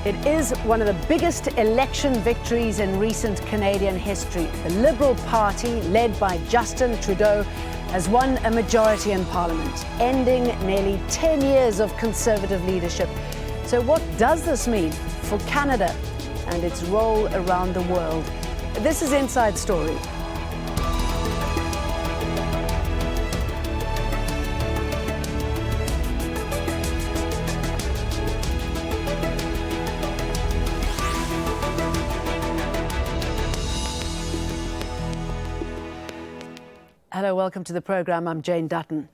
It is one of the biggest election victories in recent Canadian history. The Liberal Party, led by Justin Trudeau, has won a majority in Parliament, ending nearly 10 years of Conservative leadership. So what does this mean for Canada and its role around the world? This is Inside Story. Hello, welcome to the programme. I'm Jane Dutton.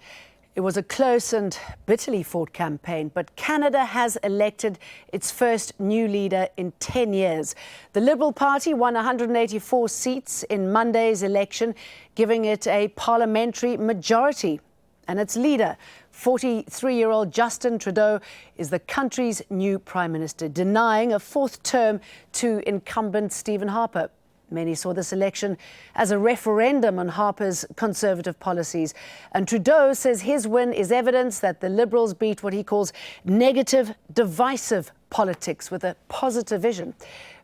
It was a close and bitterly fought campaign, but Canada has elected its first new leader in 10 years. The Liberal Party won 184 seats in Monday's election, giving it a parliamentary majority. And its leader, 43-year-old Justin Trudeau, is the country's new Prime Minister, denying a fourth term to incumbent Stephen Harper. Many saw this election as a referendum on Harper's Conservative policies. And Trudeau says his win is evidence that the Liberals beat what he calls negative, divisive politics with a positive vision.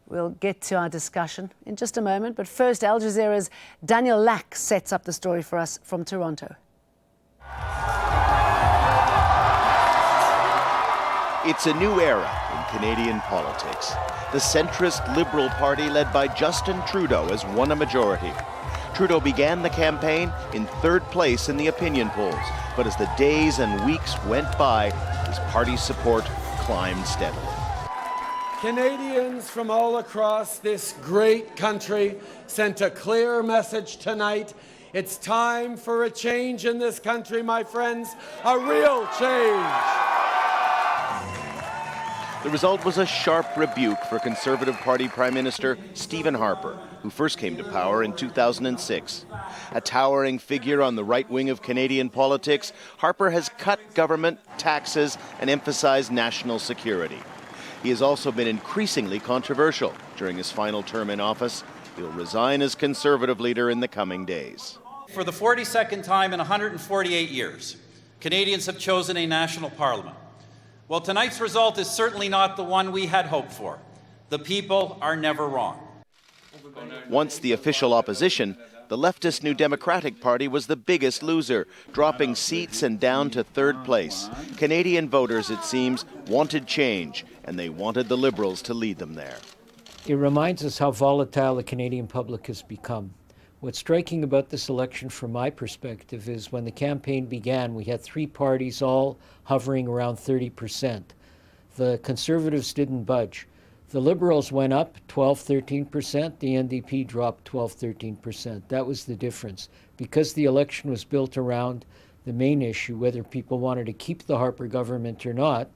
We'll get to our discussion in just a moment. But first, Al Jazeera's Daniel Lack sets up the story for us from Toronto. It's a new era in Canadian politics. The centrist Liberal Party, led by Justin Trudeau, has won a majority. Trudeau began the campaign in third place in the opinion polls, but as the days and weeks went by, his party's support climbed steadily. Canadians from all across this great country sent a clear message tonight. It's time for a change in this country, my friends, a real change. The result was a sharp rebuke for Conservative Party Prime Minister Stephen Harper, who first came to power in 2006. A towering figure on the right wing of Canadian politics, Harper has cut government, taxes, and emphasized national security. He has also been increasingly controversial. During his final term in office, he'll resign as Conservative leader in the coming days. For the 42nd time in 148 years, Canadians have chosen a national parliament. Well, tonight's result is certainly not the one we had hoped for. The people are never wrong. Once the official opposition, the leftist New Democratic Party was the biggest loser, dropping seats and down to third place. Canadian voters, it seems, wanted change, and they wanted the Liberals to lead them there. It reminds us how volatile the Canadian public has become. What's striking about this election from my perspective is when the campaign began, we had three parties all hovering around 30%. The Conservatives didn't budge. The Liberals went up 12-13%. The NDP dropped 12-13%. That was the difference. Because the election was built around the main issue, whether people wanted to keep the Harper government or not,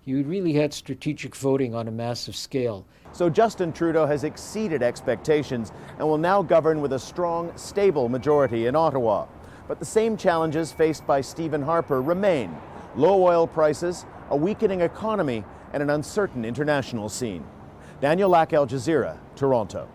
you really had strategic voting on a massive scale. So Justin Trudeau has exceeded expectations and will now govern with a strong, stable majority in Ottawa. But the same challenges faced by Stephen Harper remain: low oil prices, a weakening economy, and an uncertain international scene. Daniel Lack, Al Jazeera, Toronto.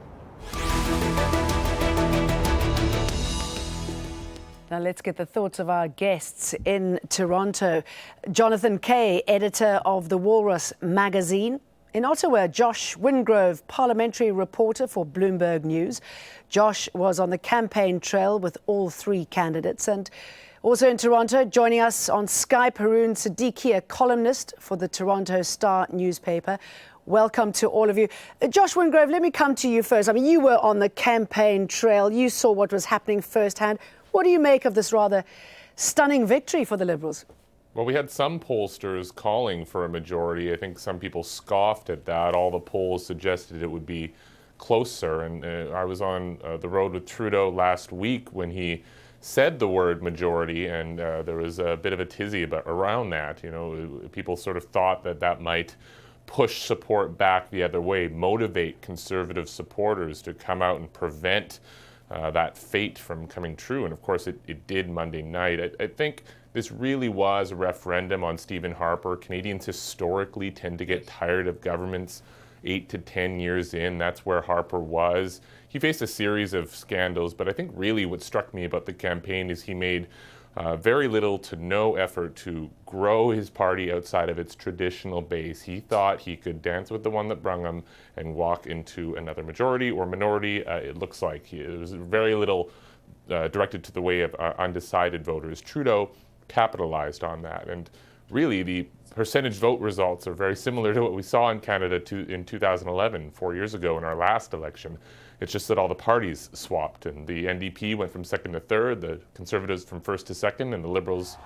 Now let's get the thoughts of our guests in Toronto. Jonathan Kay, editor of The Walrus magazine. In Ottawa, Josh Wingrove, parliamentary reporter for Bloomberg News. Josh was on the campaign trail with all three candidates. And also in Toronto, joining us on Skype, Haroon Siddiqui, a columnist for the Toronto Star newspaper. Welcome to all of you. Josh Wingrove, let me come to you first. I mean, you were on the campaign trail. You saw what was happening firsthand. What do you make of this rather stunning victory for the Liberals? Well, we had some pollsters calling for a majority. I think some people scoffed at that. All the polls suggested it would be closer. And I was on the road with Trudeau last week when he said the word majority, and there was a bit of a tizzy around that. You know, people sort of thought that that might push support back the other way, motivate Conservative supporters to come out and prevent that fate from coming true. And of course, it did Monday night. I think this really was a referendum on Stephen Harper. Canadians historically tend to get tired of governments 8 to 10 years in. That's where Harper was. He faced a series of scandals, but I think really what struck me about the campaign is he made Very little to no effort to grow his party outside of its traditional base. He thought he could dance with the one that brung him and walk into another majority or minority. It looks like it was very little directed to the way of undecided voters. Trudeau capitalized on that, and really the percentage vote results are very similar to what we saw in Canada in 2011, 4 years ago in our last election. It's just that all the parties swapped, and the NDP went from second to third, the Conservatives from first to second, and the Liberals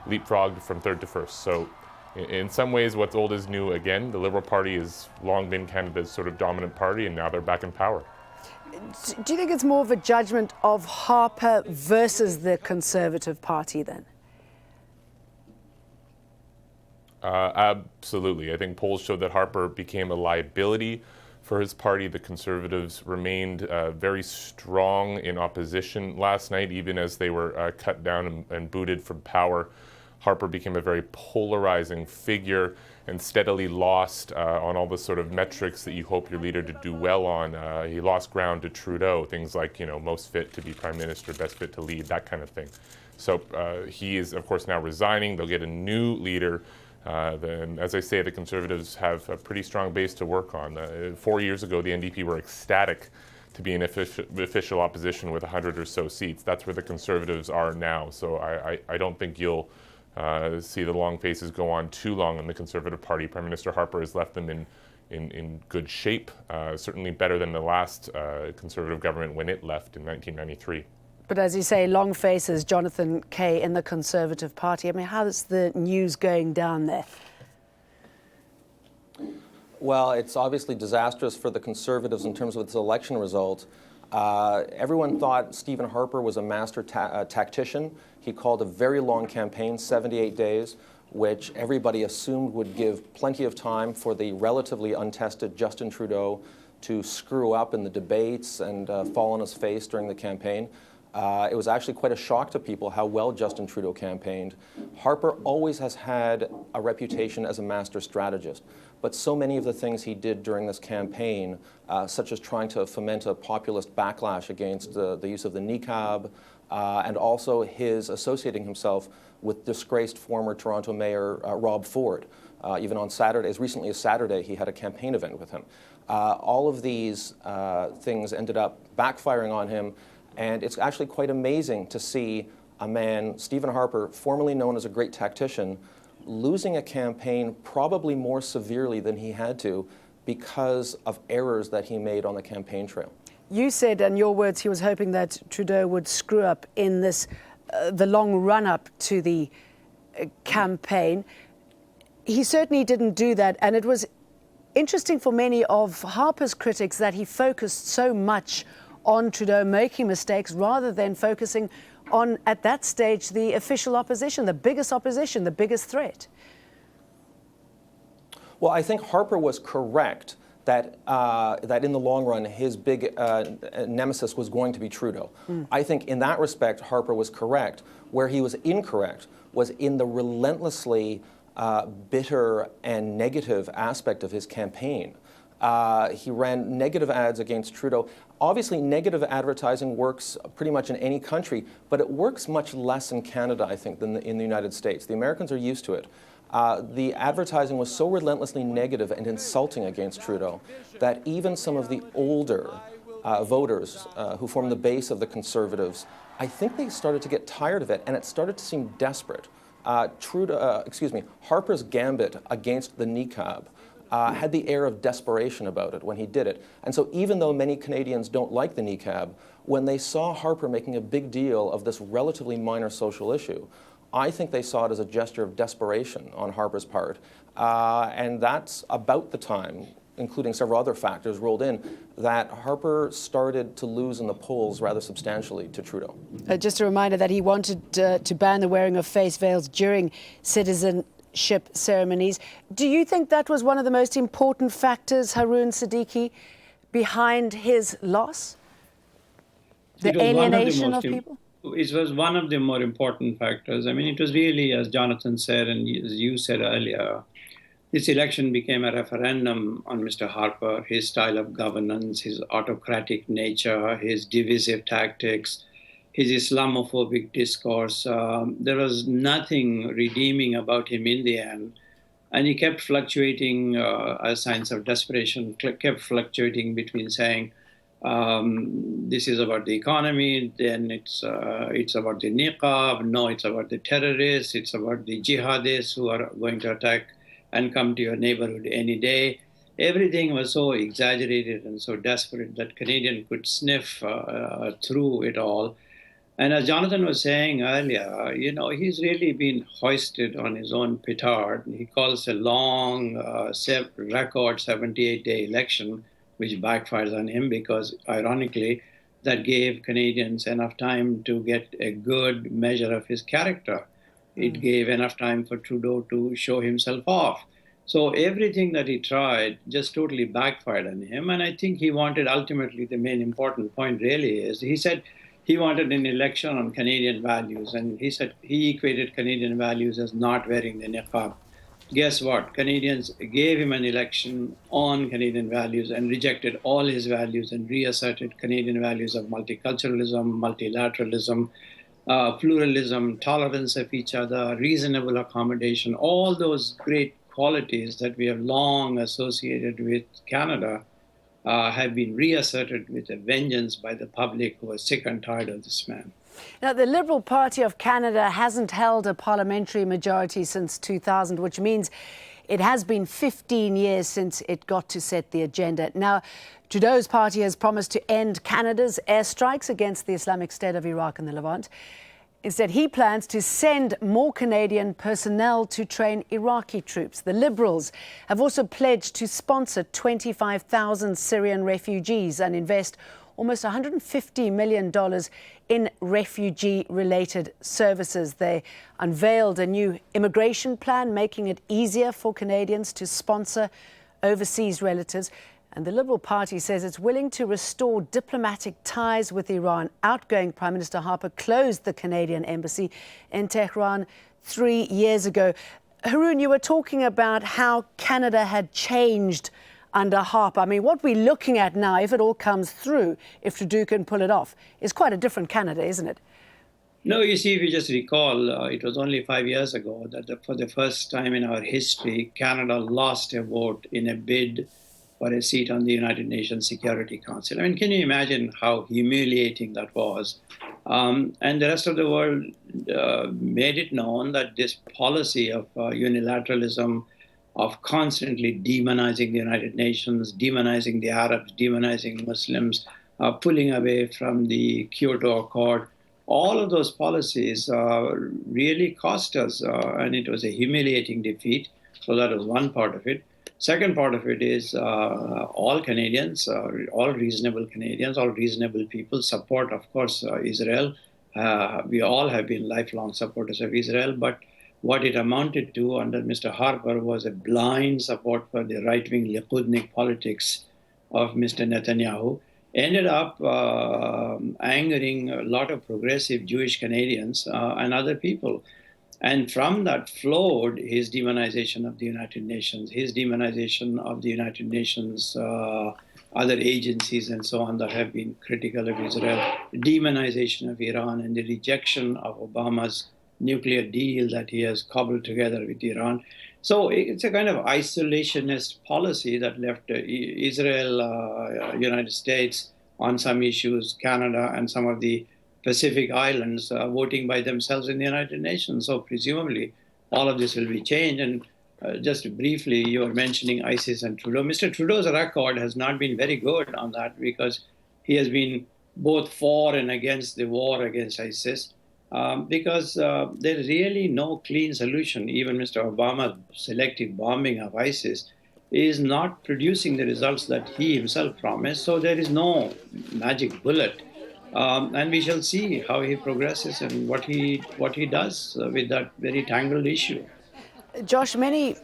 leapfrogged from third to first. So in some ways, what's old is new again. The Liberal Party has long been Canada's sort of dominant party, and now they're back in power. Do you think it's more of a judgment of Harper versus the Conservative Party then? Absolutely. I think polls showed that Harper became a liability for his party. The Conservatives remained very strong in opposition last night, even as they were cut down and booted from power. Harper became a very polarizing figure and steadily lost on all the sort of metrics that you hope your leader to do well on. He lost ground to Trudeau, things like, most fit to be prime minister, best fit to lead, that kind of thing. So he is, of course, now resigning. They'll get a new leader. Then, as I say, the Conservatives have a pretty strong base to work on. 4 years ago, the NDP were ecstatic to be in official opposition with 100 or so seats. That's where the Conservatives are now. So I don't think you'll see the long faces go on too long in the Conservative Party. Prime Minister Harper has left them in good shape, certainly better than the last Conservative government when it left in 1993. But as you say, long faces, Jonathan Kay in the Conservative Party. I mean, how's the news going down there? Well, it's obviously disastrous for the Conservatives in terms of its election result. Everyone thought Stephen Harper was a master tactician. He called a very long campaign, 78 days, which everybody assumed would give plenty of time for the relatively untested Justin Trudeau to screw up in the debates and fall on his face during the campaign. It was actually quite a shock to people how well Justin Trudeau campaigned. Harper always has had a reputation as a master strategist, but so many of the things he did during this campaign, such as trying to foment a populist backlash against the use of the niqab, and also his associating himself with disgraced former Toronto Mayor Rob Ford. Even on Saturday, as recently as Saturday, he had a campaign event with him. All of these things ended up backfiring on him. And it's actually quite amazing to see a man, Stephen Harper, formerly known as a great tactician, losing a campaign probably more severely than he had to because of errors that he made on the campaign trail. You said, in your words, he was hoping that Trudeau would screw up in this, the long run-up to the campaign. He certainly didn't do that, and it was interesting for many of Harper's critics that he focused so much on Trudeau making mistakes rather than focusing on, at that stage, the official opposition, the biggest threat. Well, I think Harper was correct that in the long run, his big nemesis was going to be Trudeau. I think in that respect, Harper was correct. Where he was incorrect was in the relentlessly bitter and negative aspect of his campaign. He ran negative ads against Trudeau. Obviously, negative advertising works pretty much in any country, but it works much less in Canada, I think, than in the United States. The Americans are used to it. The advertising was so relentlessly negative and insulting against Trudeau that even some of the older voters who form the base of the Conservatives, I think they started to get tired of it, and it started to seem desperate. Harper's gambit against the niqab had the air of desperation about it when he did it. And so even though many Canadians don't like the niqab, when they saw Harper making a big deal of this relatively minor social issue, I think they saw it as a gesture of desperation on Harper's part. And that's about the time, including several other factors rolled in, that Harper started to lose in the polls rather substantially to Trudeau. Just a reminder that he wanted to ban the wearing of face veils during citizenship ceremonies. Do you think that was one of the most important factors, Haroon Siddiqui, behind his loss? The alienation of people? It was one of the more important factors. I mean, it was really, as Jonathan said, and as you said earlier, this election became a referendum on Mr. Harper, his style of governance, his autocratic nature, his divisive tactics, his Islamophobic discourse. There was nothing redeeming about him in the end. And he kept fluctuating as signs of desperation, kept fluctuating between saying, this is about the economy, then it's about the niqab, no, it's about the terrorists, it's about the jihadists who are going to attack and come to your neighborhood any day. Everything was so exaggerated and so desperate that Canadians could sniff through it all. And as Jonathan was saying earlier, he's really been hoisted on his own petard. He calls a long record 78-day election, which backfires on him because, ironically, that gave Canadians enough time to get a good measure of his character. It gave enough time for Trudeau to show himself off. So everything that he tried just totally backfired on him. And I think he wanted, ultimately, the main important point really is, he said he wanted an election on Canadian values. And he said he equated Canadian values as not wearing the niqab. Guess what? Canadians gave him an election on Canadian values and rejected all his values and reasserted Canadian values of multiculturalism, multilateralism, pluralism, tolerance of each other, reasonable accommodation, all those great qualities that we have long associated with Canada have been reasserted with a vengeance by the public who are sick and tired of this man. Now, the Liberal Party of Canada hasn't held a parliamentary majority since 2000, which means it has been 15 years since it got to set the agenda. Now, Trudeau's party has promised to end Canada's airstrikes against the Islamic State of Iraq and the Levant. Instead, he plans to send more Canadian personnel to train Iraqi troops. The Liberals have also pledged to sponsor 25,000 Syrian refugees and invest almost $150 million in refugee-related services. They unveiled a new immigration plan, making it easier for Canadians to sponsor overseas relatives. And the Liberal Party says it's willing to restore diplomatic ties with Iran. Outgoing Prime Minister Harper closed the Canadian embassy in Tehran 3 years ago. Haroon, you were talking about how Canada had changed under Harper. I mean, what we're looking at now, if it all comes through, if Trudeau can pull it off, is quite a different Canada, isn't it? No, you see, if you just recall, it was only 5 years ago that for the first time in our history, Canada lost a vote in a bid for a seat on the United Nations Security Council. I mean, can you imagine how humiliating that was? And the rest of the world made it known that this policy of unilateralism, of constantly demonizing the United Nations, demonizing the Arabs, demonizing Muslims, pulling away from the Kyoto Accord, all of those policies really cost us, and it was a humiliating defeat. So that was one part of it. Second part of it is all Canadians, all reasonable Canadians, all reasonable people support, of course, Israel. We all have been lifelong supporters of Israel, but what it amounted to under Mr. Harper was a blind support for the right-wing Likudnik politics of Mr. Netanyahu, ended up angering a lot of progressive Jewish Canadians and other people. And from that flowed his demonization of the United Nations, his demonization of the United Nations, other agencies and so on that have been critical of Israel, demonization of Iran, and the rejection of Obama's nuclear deal that he has cobbled together with Iran. So it's a kind of isolationist policy that left Israel, United States on some issues, Canada and some of the Pacific Islands voting by themselves in the United Nations. So presumably all of this will be changed. And just briefly, you were mentioning ISIS and Trudeau. Mr. Trudeau's record has not been very good on that because he has been both for and against the war against ISIS. Because there is really no clean solution. Even Mr. Obama's selective bombing of ISIS is not producing the results that he himself promised. So there is no magic bullet. And we shall see how he progresses and what he does with that very tangled issue. Josh, many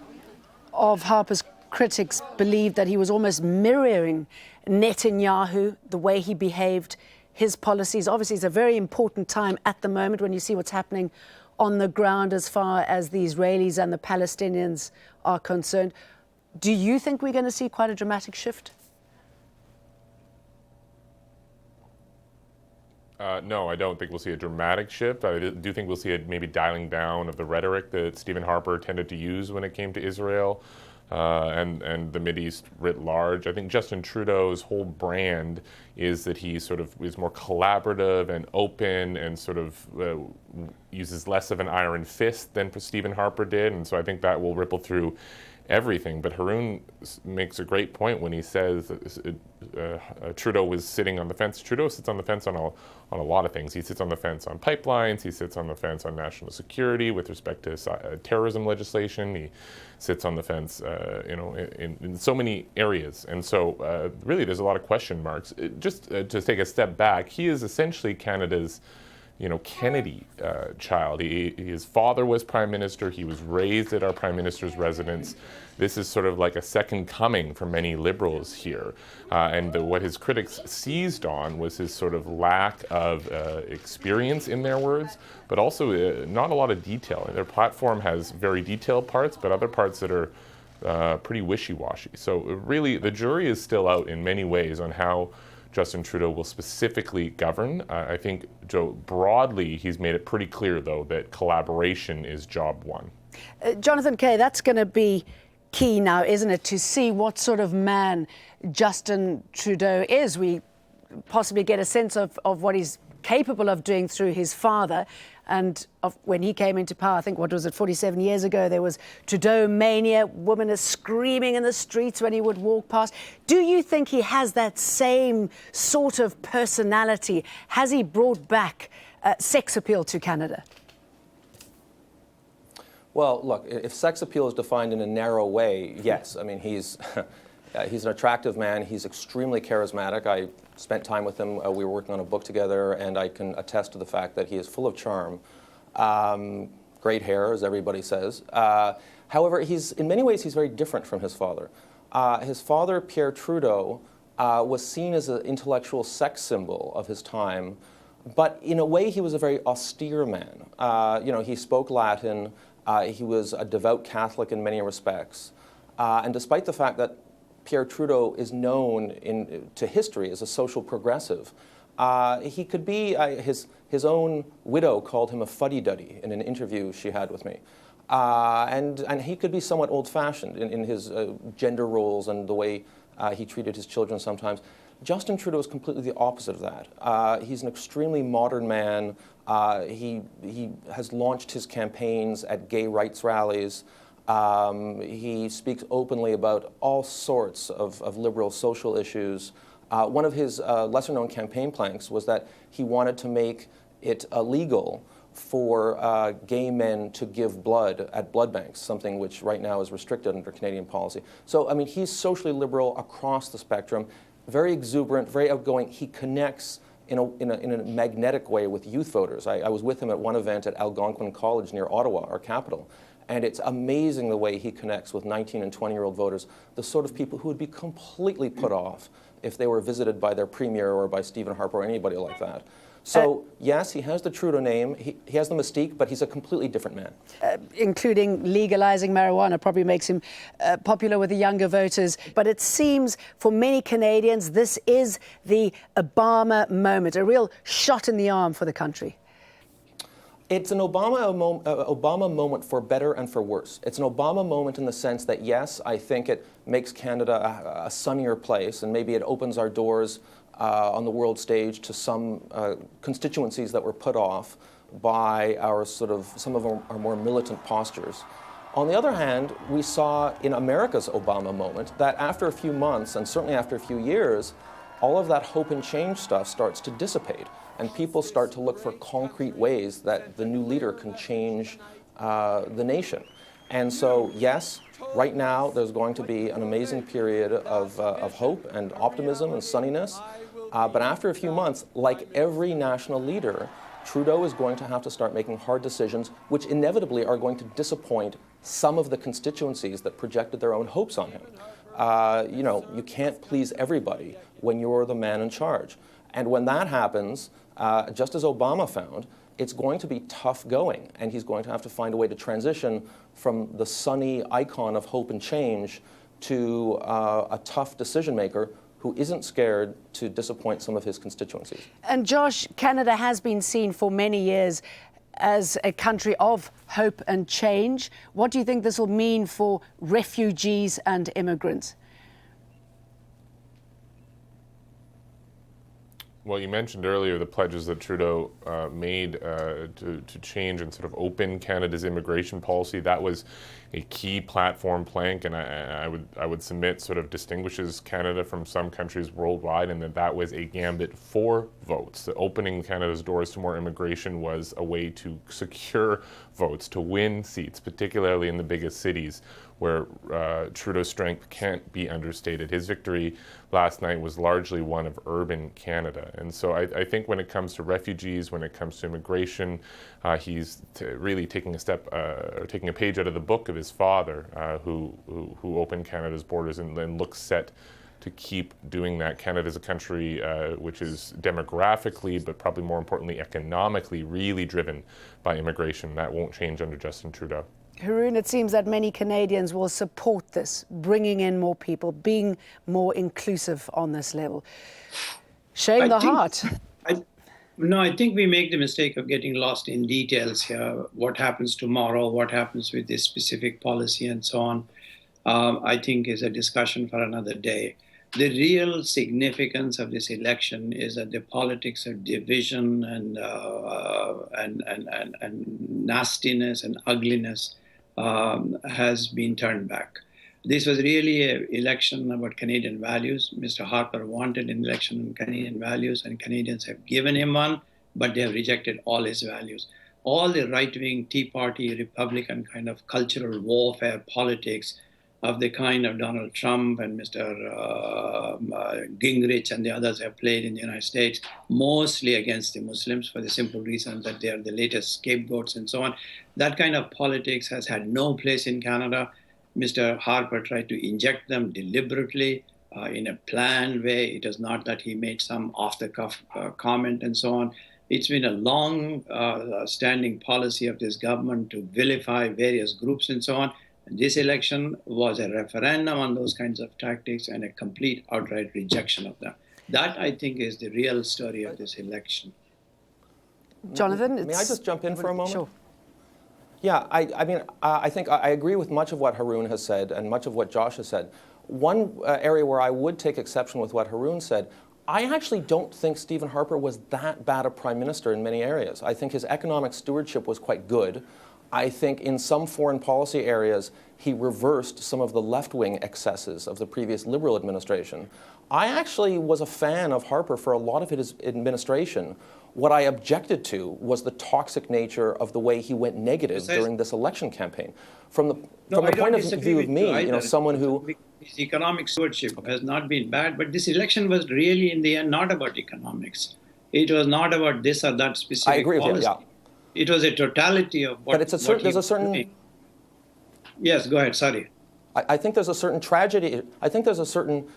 of Harper's critics believe that he was almost mirroring Netanyahu, the way he behaved, his policies. Obviously, it's a very important time at the moment when you see what's happening on the ground as far as the Israelis and the Palestinians are concerned. Do you think we're going to see quite a dramatic shift? No, I don't think we'll see a dramatic shift. I do think we'll see a maybe dialing down of the rhetoric that Stephen Harper tended to use when it came to Israel and the Mideast writ large. I think Justin Trudeau's whole brand is that he sort of is more collaborative and open and sort of uses less of an iron fist than Stephen Harper did, and so I think that will ripple through everything. But Haroon makes a great point when he says Trudeau was sitting on the fence. Trudeau sits on the fence on a lot of things. He sits on the fence on pipelines. He sits on the fence on national security with respect to terrorism legislation. He sits on the fence, in so many areas. And so really there's a lot of question marks. Just to take a step back, he is essentially Canada's Kennedy child. His father was prime minister. He was raised at our prime minister's residence. This is sort of like a second coming for many liberals here. What his critics seized on was his sort of lack of experience, in their words, but also not a lot of detail. Their platform has very detailed parts, but other parts that are pretty wishy-washy. So really, the jury is still out in many ways on how Justin Trudeau will specifically govern. I think, Joe, broadly, he's made it pretty clear, though, that collaboration is job one. Jonathan Kay, that's going to be key now, isn't it, to see what sort of man Justin Trudeau is. We possibly get a sense of what he's capable of doing through his father. And when he came into power, I think, 47 years ago, there was Trudeau mania. Women are screaming in the streets when he would walk past. Do you think he has that same sort of personality? Has he brought back sex appeal to Canada? Well, look, if sex appeal is defined in a narrow way, yes. I mean, he's an attractive man. He's extremely charismatic. I spent time with him. We were working on a book together, and I can attest to the fact that he is full of charm. Great hair, as everybody says. However, in many ways, he's very different from his father. His father, Pierre Trudeau, was seen as an intellectual sex symbol of his time, but in a way, he was a very austere man. He spoke Latin. He was a devout Catholic in many respects. And despite the fact that Pierre Trudeau is known to history as a social progressive, he could be, his own widow called him a fuddy-duddy in an interview she had with me. And he could be somewhat old-fashioned in his gender roles and the way he treated his children sometimes. Justin Trudeau is completely the opposite of that. He's an extremely modern man. He has launched his campaigns at gay rights rallies. He speaks openly about all sorts of liberal social issues. One of his lesser-known campaign planks was that he wanted to make it illegal for gay men to give blood at blood banks, something which right now is restricted under Canadian policy. So, I mean, he's socially liberal across the spectrum, very exuberant, very outgoing. He connects in a magnetic way with youth voters. I was with him at one event at Algonquin College near Ottawa, our capital. And it's amazing the way he connects with 19 and 20-year-old voters, the sort of people who would be completely put off if they were visited by their premier or by Stephen Harper or anybody like that. So, yes, he has the Trudeau name, he has the mystique, but he's a completely different man. Including legalizing marijuana probably makes him popular with the younger voters. But it seems for many Canadians, this is the Obama moment, a real shot in the arm for the country. It's an Obama moment for better and for worse. It's an Obama moment in the sense that, yes, I think it makes Canada a sunnier place, and maybe it opens our doors on the world stage to some constituencies that were put off by some of our more militant postures. On the other hand, we saw in America's Obama moment that after a few months, and certainly after a few years, all of that hope and change stuff starts to dissipate, and people start to look for concrete ways that the new leader can change the nation. And so, yes, right now there's going to be an amazing period of hope and optimism and sunniness. But after a few months, like every national leader, Trudeau is going to have to start making hard decisions, which inevitably are going to disappoint some of the constituencies that projected their own hopes on him. You can't please everybody when you're the man in charge. And when that happens, just as Obama found, it's going to be tough going, and he's going to have to find a way to transition from the sunny icon of hope and change to a tough decision maker who isn't scared to disappoint some of his constituencies. And Josh, Canada has been seen for many years as a country of hope and change. What do you think this will mean for refugees and immigrants? Well, you mentioned earlier the pledges that Trudeau made to change and sort of open Canada's immigration policy. That was a key platform plank, and I would submit sort of distinguishes Canada from some countries worldwide, and that was a gambit for votes. The opening Canada's doors to more immigration was a way to secure votes, to win seats, particularly in the biggest cities, where Trudeau's strength can't be understated. His victory last night was largely one of urban Canada. And so I think when it comes to refugees, when it comes to immigration, he's really taking a step, or taking a page out of the book of his father, who opened Canada's borders and looks set to keep doing that. Canada is a country which is demographically, but probably more importantly, economically, really driven by immigration. That won't change under Justin Trudeau. Haroon, it seems that many Canadians will support this, bringing in more people, being more inclusive on this level. Showing the heart. I think we make the mistake of getting lost in details here. What happens tomorrow, what happens with this specific policy and so on, I think is a discussion for another day. The real significance of this election is that the politics of division and nastiness and ugliness has been turned back. This was really an election about Canadian values. Mr. Harper wanted an election on Canadian values, and Canadians have given him one, but they have rejected all his values. All the right-wing Tea Party, Republican kind of cultural warfare politics of the kind of Donald Trump and Mr. Gingrich and the others have played in the United States, mostly against the Muslims for the simple reason that they are the latest scapegoats and so on. That kind of politics has had no place in Canada. Mr. Harper tried to inject them deliberately in a planned way. It is not that he made some off-the-cuff comment and so on. It's been a long-standing policy of this government to vilify various groups and so on. This election was a referendum on those kinds of tactics and a complete outright rejection of them. That, I think, is the real story of this election. Jonathan? May I just jump in for a moment? Sure. Yeah, I think I agree with much of what Haroon has said and much of what Josh has said. One area where I would take exception with what Haroon said, I actually don't think Stephen Harper was that bad a prime minister in many areas. I think his economic stewardship was quite good. I think in some foreign policy areas, he reversed some of the left-wing excesses of the previous Liberal administration. I actually was a fan of Harper for a lot of his administration. What I objected to was the toxic nature of the way he went negative during this election campaign. From the point of view of me, someone who... His economic stewardship has not been bad, but this election was really, in the end, not about economics. It was not about this or that specific policy. I agree with you, yeah. It was a totality of what. But it's there's a certain. Yes, go ahead. Sorry. I think there's a certain tragedy. I think there's a certain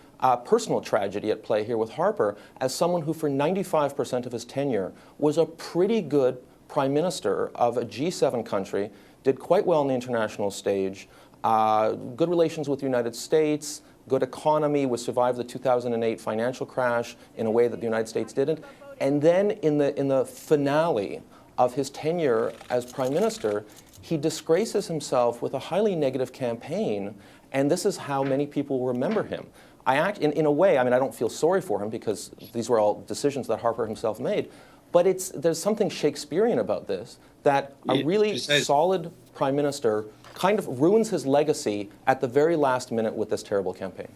personal tragedy at play here with Harper, as someone who, for 95% of his tenure, was a pretty good prime minister of a G7 country, did quite well on the international stage, good relations with the United States, good economy, we survived the 2008 financial crash in a way that the United States didn't, and then in the finale of his tenure as prime minister, he disgraces himself with a highly negative campaign, and this is how many people remember him. In a way, I don't feel sorry for him because these were all decisions that Harper himself made, but there's something Shakespearean about this, that a really solid prime minister kind of ruins his legacy at the very last minute with this terrible campaign.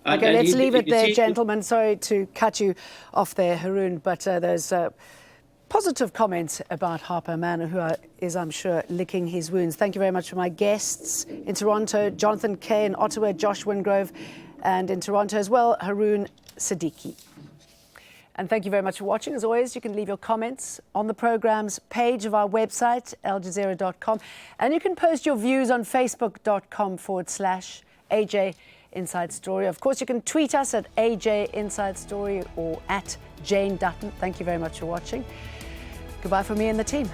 Okay, let's leave it there, gentlemen. Sorry to cut you off there, Haroon, but there's positive comments about Harper, a man who is, I'm sure, licking his wounds. Thank you very much for my guests in Toronto, Jonathan Kay; in Ottawa, Josh Wingrove; and in Toronto as well, Haroon Siddiqui. And thank you very much for watching. As always, you can leave your comments on the program's page of our website, aljazeera.com, and you can post your views on facebook.com/AJ Inside Story. Of course, you can tweet us at AJ Inside Story or at Jane Dutton. Thank you very much for watching. Goodbye from me and the team.